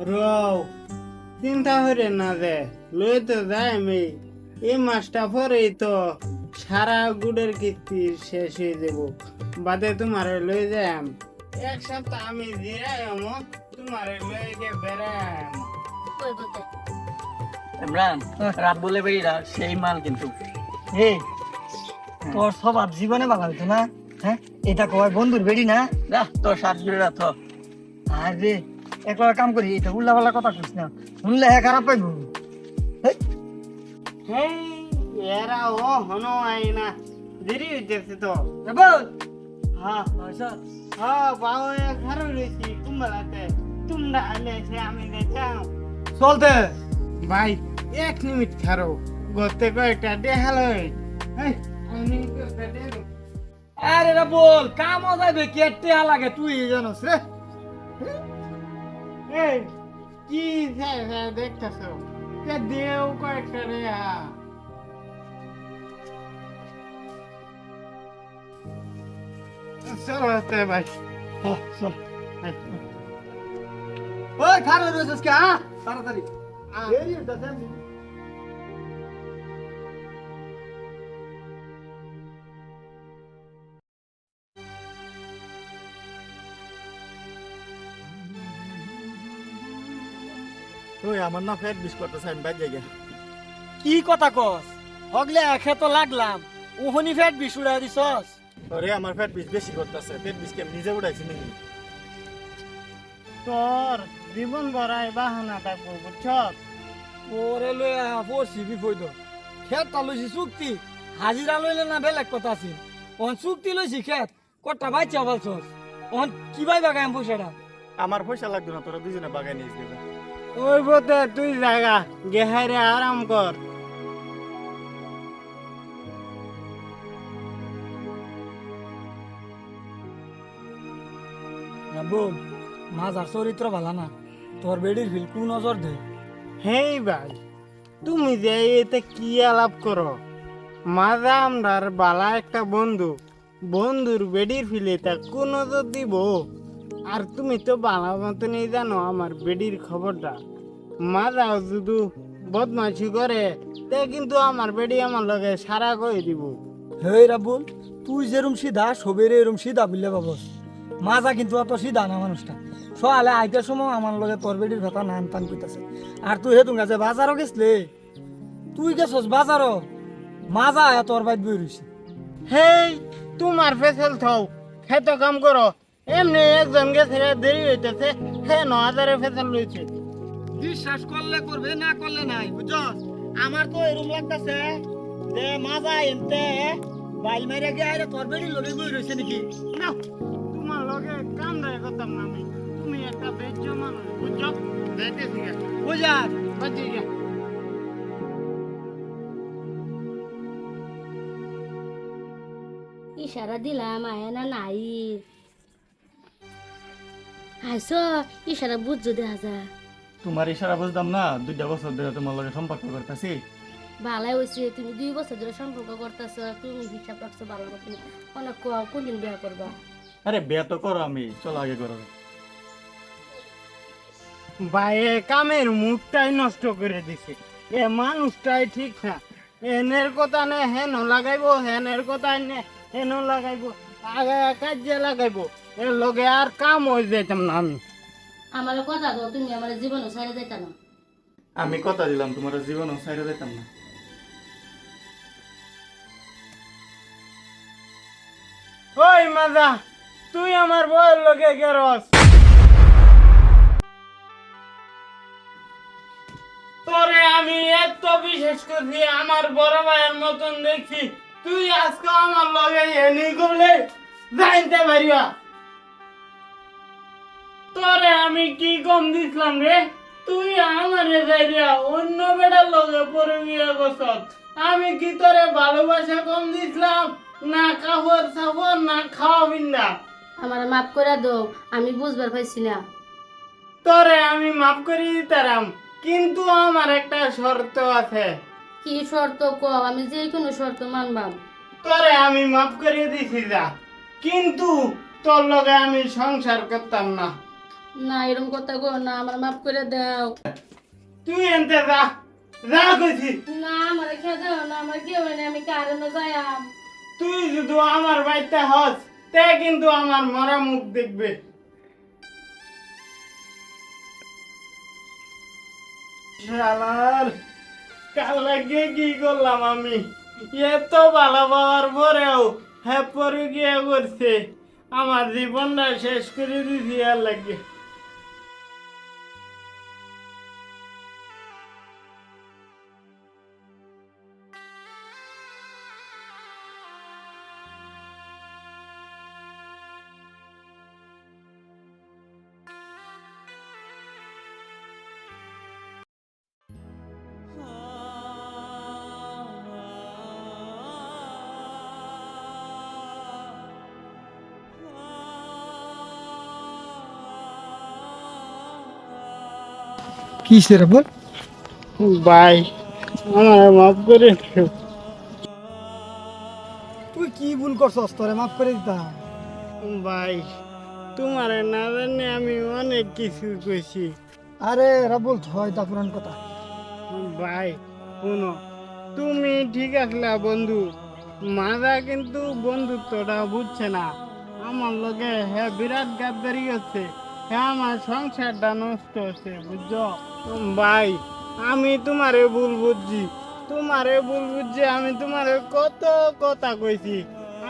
রও চিন্তা করে না যে লই তো যাই আমি এই মাসটা পরেই তো সারা গুড়ের কিস্তি শেষ হয়ে যাব বাদে তোমার লই যাম এক সপ্তাহ আমি জিরাই তোমার লই গিয়ে বেড়াই ইমরান রাত বলে বেরিয়ে সেই মাল কিন্তু এই তোর স্বভাব জীবনে ভালো হইতো না। হ্যাঁ, এটা কয় বন্ধুর বেড়ি না। না তোর সাত জুড়ে রাত আরে একলা কাম করি, এটা উল্লা পাল্লা কথা কইস না, শুনলে হ্যাঁ খারাপ পাইব। হেই এরা ও হনো আই না দেরি হইতেছে তো হ্যাঁ হ্যাঁ বাবু ঘরে রয়েছি কুম্বলাতে তোমরা আলে সে আমি দেখাম চলতে ভাই এক মিনিট খারো গতে কয়েকটা দেখালো আমি আরে রে বল কাম যাইবে কেটে লাগে তুই জানোস রে। এই কি দেখতেছ দেও কয়েকটা রে চলো ভাই চল ওই খারাপ রয়েছিস কে? হ্যাঁ তাড়াতাড়ি ওই আমার না ফ্যাট বিশ করতেছে আমি বাইর জায়গা। কি কথা কস? হগলে একে তো লাগলাম ওহনি ফেট বিষ উড়াই দিছস। ওরে আমার ফ্যাট বিশ বেশি করতেছে, ফ্যাট বিশ কে আমি নিজে উঠাইছি নাকি? তোর জীবন ভরাই বাহানা থাকবো বুঝছ ওরে লই পড়ছি বিপদ। খেতটা লইছি চুক্তি, হাজিরা লইলে না বেলেগ কথা আছে। ওহন চুক্তি লইছি খেত কটা বাইচা বলছস, ওহন কি ভাই বাগাম পয়সাটা? আমার পয়সা লাগতো না, তোরা দুজনে বাগায় নিয়ে যাবে। ওই বতে তুই জায়গা গেহাইরে আরাম কর বল মাজার চরিত্র ভালো না, তোর বেডির ফিল কু নজর দে। হেই ভাই তুমি যে এতে কি আলাপ করো মাজা আমরার বালা একটা বন্ধু বন্ধুর বেডির ফিলে তা কোন নজর দিব আর তুমি তো বালা মতনই জানো আমার বেডির খবরটা মাজাও যদি বদমাশি করে তে কিন্তু আমার বেডি আমার লগে সারা কই দিব হেই রাবুল তুই যেরম সিধা সবের এরম সিধা বুঝলে বাবস। মাজা কিন্তু অত সিধা না মানুষটা। সকালে আইটার সময় আমার লগে তোর বেডির কথা নান টান কইতাছে। আর তুই হেতুন গেছে বাজারও গেছলে, তুই গেছস বাজারও, মাজা আয়া তোর বাইত বই রইছে। হেই তোমার ফেসেল থাও খেত কাম করো এমনি একজন গেছে দেরি হইতেছে হে ৯,০০০ ফেসেল লইছে বিশ্বাস করলে করবে না করলে নাই বুঝছস। আমার তো এরকম লাগতাছে যে মাজা এনতে বাইল মাইরা গিয়ে আইরে তোর বেডির লগে বই রইছে নাকি। না তোমার লগে কাম দেয় করতাম না আমি তুমি একটা বেজ্জ মানুষ বুঝছো যাইতেছি গা বুঝা বাজি গা ইশারা দিলাম আয় না নাই আইস ইশারা বুঝছো দেখা যা তোমার ইশারা বুঝতাম না, 2টা বছর ধরে তোমার লগে সম্পর্ক করতেছি। ভালাই হয়েছে তুমি 2 বছর ধরে সম্পর্ক করতেছ, তুমি হিসাব রাখছো ভালো মতন অনেক কোনদিন বিয়া করবা? আরে বিয়া তো করো, আমি চলো আগে করো। বাইরে কামের মুখটাই নষ্ট করে দিছে এ মানুষটাই ঠিক না এনের কথা নে হেন লাগাইবো হেনের কথা নে হেন লাগাইবো আগে কাজে লাগাইবো এর লগে আর কাম হয়ে যেতাম না আমি আমার কথা তো তুমি আমার জীবন ছেড়ে দিতে না। আমি কথা দিলাম তোমার জীবনও ছাইড়া দিতাম না। ওই মাজা তুই আমার বউয়ের লগে গেরস তোরে আমি এত বিশেষ করছি আমার বড় ভাইয়ের মতন দেখছি তুই আজকে আমার লগে এনি করলে জানতে পারিবা তোরে আমি কি কম দিছিলাম রে তুই আমারে যাইয়া অন্য বেটার লগে পরে বিয়ে করছত আমি কি তোরে ভালোবাসা কম দিছিলাম না কাপড় সাপড় না খাওয়া বিন্দা আমার মাফ করে দাও, আমি বুঝবার পাইছি না। তোরে আমি মাফ করে দিতাম কিন্তু আমার একটা শর্ত আছে কি শর্ত কও, আমি যে কোনো শর্ত মানবাম। তোরে আমি মাফ করে দিছি যা কিন্তু তোর লগে আমি সংসার করতাম না না এরকম কথা কো না, আমার মাফ করে দাও। তুই এনতে যা, যা কইছি। না আমার খেয়ে দাও না, আমার কি হয় না, আমি কারণে যাইয়াম। তুই যদি আমার বাড়িতে হস তে কিন্তু আমার মরা মুখ দেখবে। শালার কাল লাগে কি করলাম আমি, এত ভালো পাওয়ার পরেও হ্যাঁ পরে গিয়ে করছে, আমার জীবনটা শেষ করে দিছি আর লাগে। কিসের বল? ভাই আমার মাফ করে দিও। তুই কি ভুল করছস? তোরে মাফ করে দিতাম। ভাই তোমার না জানি আমি অনেক কিছু কইছি। আরে রাবুল হয় তা পুরান কথা। ভাই শুনো, তুমি ঠিক আসলা বন্ধু, মাজা কিন্তু বন্ধুত্বটা বুঝছে না। আমার লগে হ্যাঁ বিরাট গাদ্দারি হচ্ছে, হ্যাঁ আমার সংসারটা নষ্ট হচ্ছে বুঝছো। ভাই আমি তোমারে ভুল বুঝছি, আমি তোমারে কত কথা কইছি।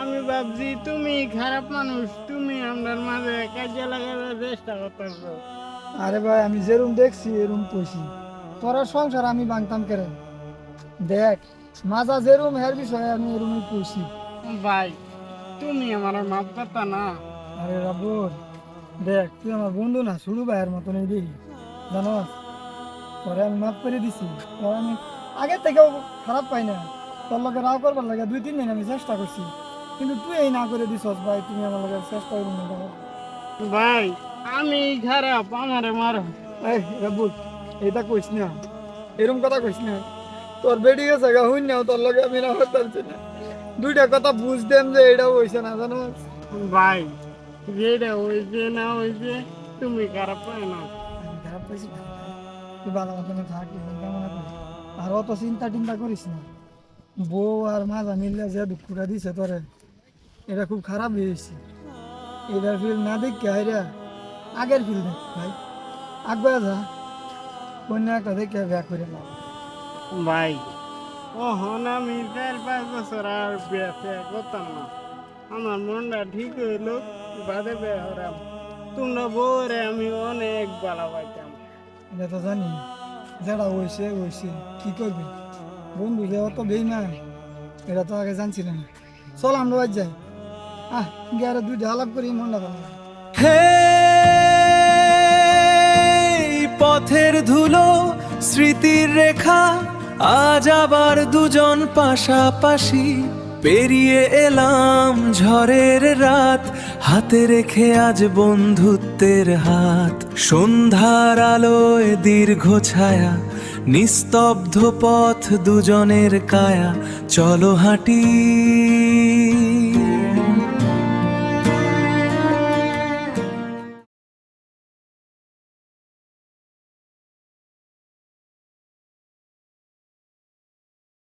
আমি ভাবছি তুমি খারাপ মানুষ, তুমি আমার মাঝে কাজে লাগাবার চেষ্টা করতেছো। আরে ভাই আমি যেরুম দেখছি এরুম কইছি, তোরা সংসার আমি ভাঙতাম কেন? দেখ মাজা যেরুম হের বিষয়ে আমি এরুমই কইছি। ভাই তুমি আমার মাফ করতা না? আরে রাবুল দেখ, তুই আমার বন্ধু না, শুরু ভাইয়ের মতনই দেখি জানো। তোরে আমি মাফ করে দিছি, তোর আমি আগে থেকেও খারাপ পাই না। তোর লগে রাও করবার লাগে 2-3 দিন আমি চেষ্টা করছি, কিন্তু তুই এই না করে দিছস। ভাই তুমি আমার লগে চেষ্টা করুন না। ভাই আমি খারাপ, আমারে মারো। এই রাবুল এটা কইস না, এরকম কথা কইস না। তোর বেডি গেছে গা হইন না, তোর লগে আমি না হইতাছি না। দুইটা কথা বুঝদেম যে এটা হইছে না জানো। ভাই যেটা হয়েছে না হয়েছে তুমি খারাপ পাই না। আমি খারাপ পাইছি না, তুই ভালো মতন থাকি কামনা করি। আর অত চিন্তা টিন্তা করিস না। বউ আর মাজা মিললে যে দুঃখটা দিছে তোরে, এটা খুব খারাপ হয়েছে। এটার ফিল না দেখে হাইরা আগের ফিল দেখ ভাই, আগবে যা অন্য একটা দেখে ব্যাক করে না। ভাই ওহন আমি 4-5 বছর আর বেঁচে করতাম না, আমার মনটা ঠিক হইলো বাদে বেহরাম। তোমরা বউরে আমি অনেক ভালো পাইতাম। এটা তো জানি, যেটা হয়েছে হয়েছে, কি করবি? বন্ধু যে অত বেইমান এটা তো আগে জানছিল না। চল আমরা বাজ যাই, গিয়ে আরো দুইটা আলাপ করি, মনটা ভালো লাগে। হে পথের ধুলো স্মৃতির রেখা, আজ আবার দুজন পাশাপাশি পেরিয়ে এলাম ঝড়ের রাত, হাতে রেখে আজ বন্ধুত্বের হাত। সন্ধ্যার আলোয় দীর্ঘ ছায়া, নিস্তব্ধ পথ দুজনের কায়া, চলো হাঁটি